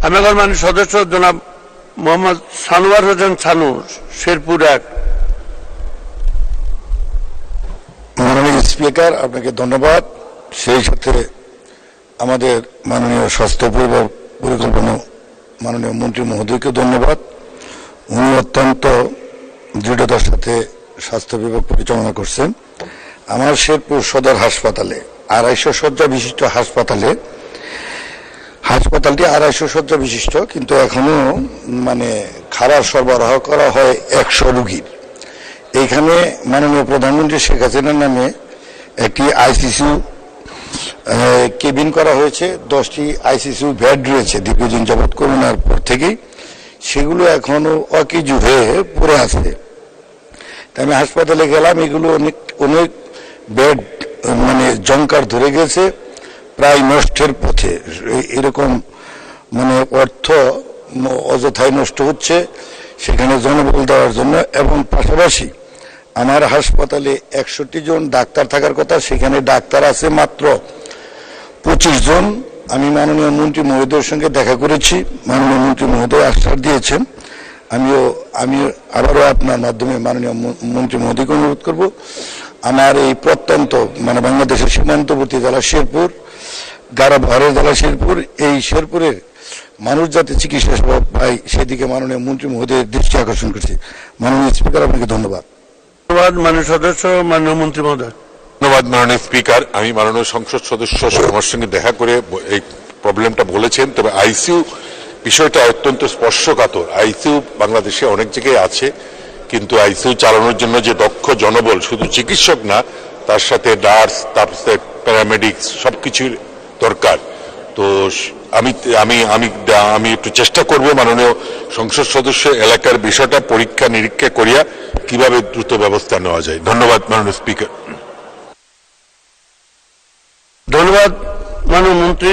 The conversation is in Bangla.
আমি এখন মাননীয় সদস্য জনাব মোহাম্মদ সানোয়ার হোসেন সানু, শেরপুর 1। মাননীয় স্পিকার, আপনাকে ধন্যবাদ। সেই সাথে আমাদের মাননীয় স্বাস্থ্য পরিকল্পনা মাননীয় মন্ত্রী মহোদয়কে ধন্যবাদ। উনি অত্যন্ত দৃঢ়তার সাথে স্বাস্থ্য বিভাগ পরিচালনা করছেন। আমার শেরপুর সদর হাসপাতালে 250 শয্যা বিশিষ্ট হাসপাতালটি 250 শয্যা বিশিষ্ট, কিন্তু এখনো খাবার সরবরাহ করা হয় 100 রোগীর। এইখানে মাননীয় প্রধানমন্ত্রী শেখ হাসিনার নামে একটি আইসিসিউ কেবিন করা হয়েছে। 10টি আইসিসিউ বেড রয়েছে দীর্ঘদিন যাবৎ করোনার পর থেকেই, সেগুলো এখনো অকেজু হয়ে পড়ে আছে। তাই আমি হাসপাতালে গেলাম, এগুলো অনেক বেড জংকার ধরে গেছে, প্রায় নষ্টের পথে। এরকম অর্থ অযথায় নষ্ট হচ্ছে সেখানে জনবল দেওয়ার জন্য। এবং পাশাপাশি আমার হাসপাতালে 61 জন ডাক্তার থাকার কথা, সেখানে ডাক্তার আছে মাত্র 25 জন। আমি মাননীয় মন্ত্রী মহোদয়ের সঙ্গে দেখা করেছি, মাননীয় মন্ত্রী মহোদয় আশ্বাস দিয়েছেন। আমি আবারও আপনার মাধ্যমে মাননীয় মন্ত্রী মহোদয়কে অনুরোধ করব, আমার এই প্রত্যন্ত বাংলাদেশের সীমান্তবর্তী জেলা শেরপুর, গাড়াবহারের জেলা শেরপুর, এই শেরপুরের মানুষ যাতে চিকিৎসা সেবা পায় সেদিকে মাননীয় মন্ত্রী মহোদয়ের দৃষ্টি আকর্ষণ করছি। মাননীয় স্পিকার, আপনাকে ধন্যবাদ। ধন্যবাদ মাননীয় সদস্য, মাননীয় মন্ত্রী মহোদয়। ধন্যবাদ মাননীয় স্পিকার। আমি মাননীয় সংসদ সদস্য আমার সঙ্গে দেখা করে এই প্রবলেমটা বলেছেন। তবে আইসিইউ বিষয়টা অত্যন্ত স্পর্শকাতর। আইসিইউ বাংলাদেশে অনেক জায়গায় আছে, কিন্তু আইসিইউ চালানোর জন্য যে দক্ষ জনবল, শুধু চিকিৎসক না, তার সাথে নার্স, তারপরে প্যারামেডিক্স, সবকিছুর দরকার। তো আমি আমি আমি আমি একটু চেষ্টা করব মাননীয় সংসদ সদস্য এলাকার বিষয়টা পরীক্ষা নিরীক্ষা করিয়া কিভাবে দ্রুত ব্যবস্থা নেওয়া যায়। ধন্যবাদ মাননীয় স্পিকার। ধন্যবাদ মাননীয় মন্ত্রী।